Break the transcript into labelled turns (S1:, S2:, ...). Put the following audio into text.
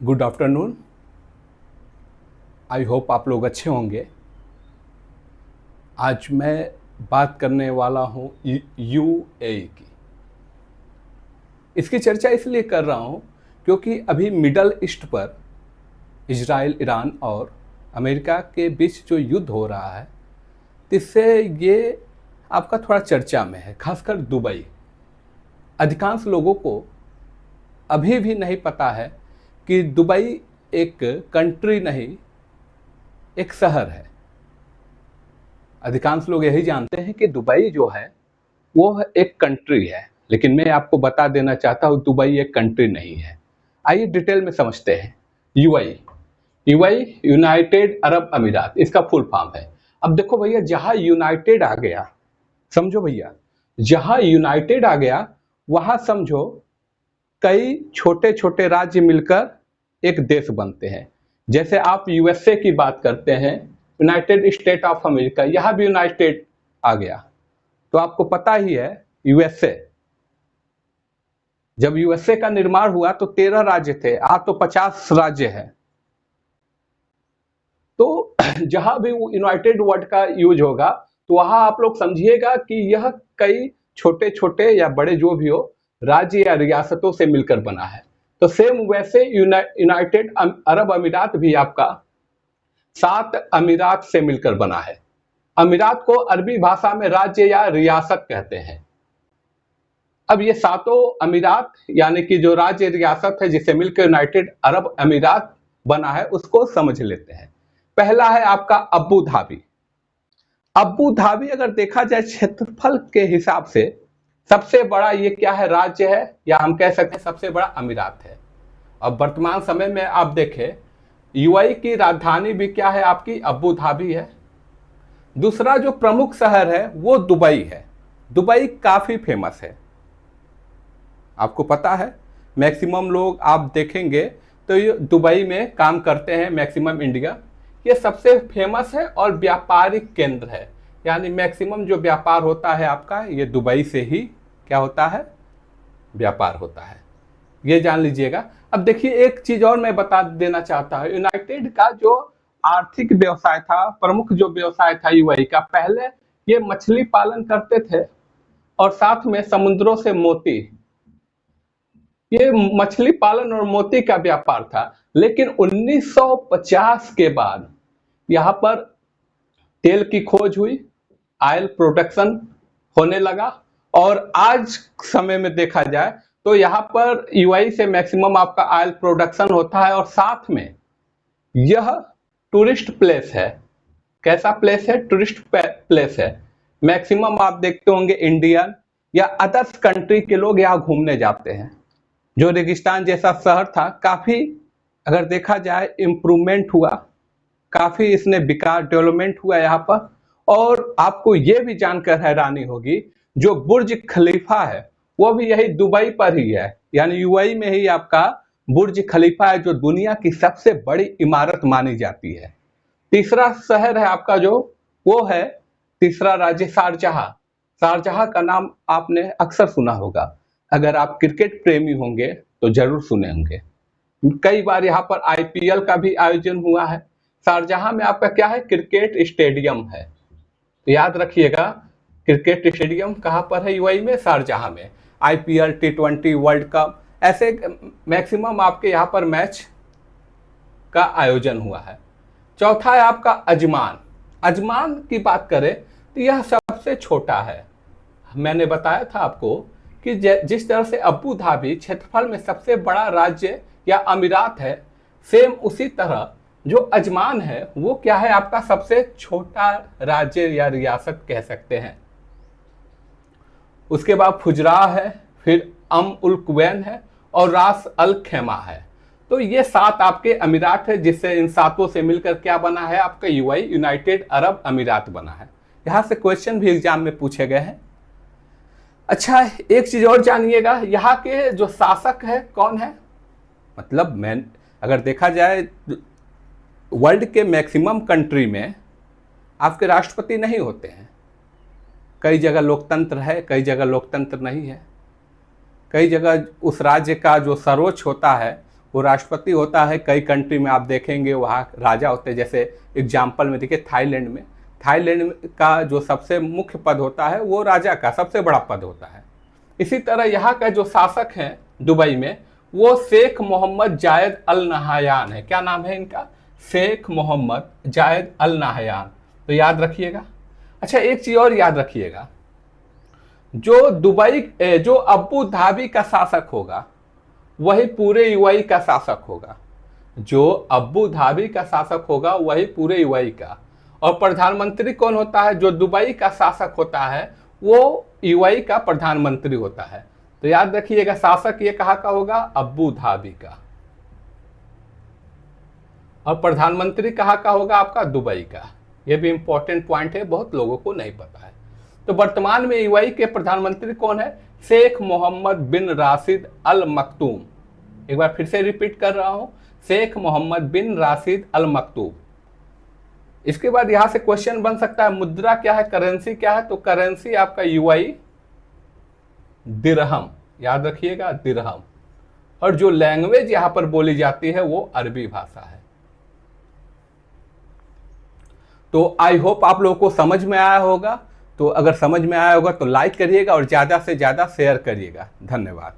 S1: Good afternoon. I hope आप लोग अच्छे होंगे। आज मैं बात करने वाला हूँ यूएई की। इसकी चर्चा इसलिए कर रहा हूँ क्योंकि अभी मिडल ईस्ट पर इजराइल, ईरान और अमेरिका के बीच जो युद्ध हो रहा है, इससे ये आपका थोड़ा चर्चा में है, खासकर दुबई। अधिकांश लोगों को अभी भी नहीं पता है कि दुबई एक कंट्री नहीं, एक शहर है। अधिकांश लोग यही जानते हैं कि दुबई जो है वो एक कंट्री है, लेकिन मैं आपको बता देना चाहता हूँ दुबई एक कंट्री नहीं है। आइए डिटेल में समझते हैं। यूएई यूएई यूनाइटेड अरब अमीरात, इसका फुल फॉर्म है। अब देखो भैया, जहां यूनाइटेड आ गया, समझो भैया, जहां यूनाइटेड आ गया वहां समझो कई छोटे छोटे राज्य मिलकर एक देश बनते हैं। जैसे आप यूएसए की बात करते हैं, यूनाइटेड स्टेट ऑफ अमेरिका, यहां भी यूनाइटेड आ गया। तो आपको पता ही है यूएसए, जब यूएसए का निर्माण हुआ तो 13 राज्य थे, आज तो 50 राज्य है। तो जहां भी यूनाइटेड वर्ड का यूज होगा तो वहां आप लोग समझिएगा कि यह कई छोटे छोटे या बड़े जो भी हो राज्य या रियासतों से मिलकर बना है। तो सेम वैसे यूनाइटेड अरब अमीरात भी आपका 7 अमीरात से मिलकर बना है। अमीरात को अरबी भाषा में राज्य या रियासत कहते हैं। अब ये सातों अमीरात यानी कि जो राज्य रियासत है जिसे मिलकर यूनाइटेड अरब अमीरात बना है, उसको समझ लेते हैं। पहला है आपका अबू धाबी। अबू धाबी अगर देखा जाए क्षेत्रफल के हिसाब से सबसे बड़ा ये क्या है, राज्य है, या हम कह सकते हैं सबसे बड़ा अमीरात है। अब वर्तमान समय में आप देखें, यूएई की राजधानी भी क्या है आपकी, अबू धाबी है। दूसरा जो प्रमुख शहर है वो दुबई है। दुबई काफी फेमस है, आपको पता है। मैक्सिमम लोग आप देखेंगे तो ये दुबई में काम करते हैं, मैक्सिमम इंडिया। ये सबसे फेमस है और व्यापारिक केंद्र है, यानी मैक्सिमम जो व्यापार होता है आपका ये दुबई से ही क्या होता है, व्यापार होता है, ये जान लीजिएगा। अब देखिए एक चीज और मैं बता देना चाहता हूँ, यूनाइटेड का जो आर्थिक व्यवसाय था, प्रमुख जो व्यवसाय था यूएई का, पहले ये मछली पालन करते थे और साथ में समुद्रों से मोती, ये मछली पालन और मोती का व्यापार था। लेकिन 1950 के बाद यहाँ पर तेल की खोज हुई, ऑयल प्रोडक्शन होने लगा, और आज समय में देखा जाए तो यहाँ पर यूएई से मैक्सिमम आपका ऑयल प्रोडक्शन होता है। और साथ में यह टूरिस्ट प्लेस है। कैसा प्लेस है, टूरिस्ट प्लेस है। मैक्सिमम आप देखते होंगे इंडियन या अदर्स कंट्री के लोग यहाँ घूमने जाते हैं। जो रेगिस्तान जैसा शहर था, काफी अगर देखा जाए इम्प्रूवमेंट हुआ, काफी इसने विकास डेवलपमेंट हुआ यहाँ पर। और आपको ये भी जानकर हैरानी होगी, जो बुर्ज खलीफा है वो भी यही दुबई पर ही है, यानी यूएई में ही आपका बुर्ज खलीफा है, जो दुनिया की सबसे बड़ी इमारत मानी जाती है। तीसरा शहर है आपका जो, वो है तीसरा राज्य शारजाह। शारजाह का नाम आपने अक्सर सुना होगा, अगर आप क्रिकेट प्रेमी होंगे तो जरूर सुने होंगे। कई बार यहाँ पर आईपीएल का भी आयोजन हुआ है। शारजाह में आपका क्या है, क्रिकेट स्टेडियम है। तो याद रखिएगा, क्रिकेट स्टेडियम कहाँ पर है, यूएई में, शारजाह में। आईपीएल, टी20, वर्ल्ड कप, ऐसे मैक्सिमम आपके यहाँ पर मैच का आयोजन हुआ है। चौथा है आपका अजमान। अजमान की बात करें तो यह सबसे छोटा है। मैंने बताया था आपको कि जिस तरह से अबू धाबी क्षेत्रफल में सबसे बड़ा राज्य या अमीरात है, सेम उसी तरह जो अजमान है वो क्या है, आपका सबसे छोटा राज्य या रियासत कह सकते हैं। उसके बाद फुजरा है, फिर उल कुवैन है और रास अल खेमा है। तो ये 7 आपके अमीरात है, जिससे इन 7 से मिलकर क्या बना है, आपका यूएई, यूनाइटेड अरब अमीरात बना है। यहां से क्वेश्चन भी एग्जाम में पूछे गए हैं। अच्छा, एक चीज और जानिएगा, यहाँ के जो शासक है कौन है, मतलब मैं अगर देखा जाए वर्ल्ड के मैक्सिमम कंट्री में आपके राष्ट्रपति नहीं होते हैं। कई जगह लोकतंत्र है, कई जगह लोकतंत्र नहीं है। कई जगह उस राज्य का जो सर्वोच्च होता है वो राष्ट्रपति होता है। कई कंट्री में आप देखेंगे वहाँ राजा होते हैं, जैसे एग्जाम्पल में देखिए थाईलैंड का जो सबसे मुख्य पद होता है वो राजा का सबसे बड़ा पद होता है। इसी तरह यहाँ का जो शासक हैं दुबई में वो शेख मोहम्मद जायद अल नहायान है। क्या नाम है इनका? शेख मोहम्मद जायद अल नहायान। तो याद रखिएगा। अच्छा, एक चीज और याद रखिएगा, जो अबू धाबी का शासक होगा वही पूरे यूएई का शासक होगा। जो अबू धाबी का शासक होगा वही पूरे यूएई का। और प्रधानमंत्री कौन होता है? जो दुबई का शासक होता है वो यूएई का प्रधानमंत्री होता है। तो याद रखिएगा, शासक ये कहाँ का होगा? अबू धाबी का। और प्रधानमंत्री कहाँ का होगा? आपका दुबई का। यह भी इंपॉर्टेंट पॉइंट है, बहुत लोगों को नहीं पता है। तो वर्तमान में यूएई के प्रधानमंत्री कौन है? शेख मोहम्मद बिन राशिद अल मक्तूम। एक बार फिर से रिपीट कर रहा हूं, शेख मोहम्मद बिन राशिद अल मक्तूम। इसके बाद यहां से क्वेश्चन बन सकता है, मुद्रा क्या है, करेंसी क्या है? तो करेंसी आपका यूएई दिरहम, याद रखिएगा, दिरहम। और जो लैंग्वेज यहां पर बोली जाती है वो अरबी भाषा है। तो आई होप आप लोगों को समझ में आया होगा। तो अगर समझ में आया होगा तो लाइक करिएगा और ज़्यादा से ज़्यादा शेयर करिएगा। धन्यवाद।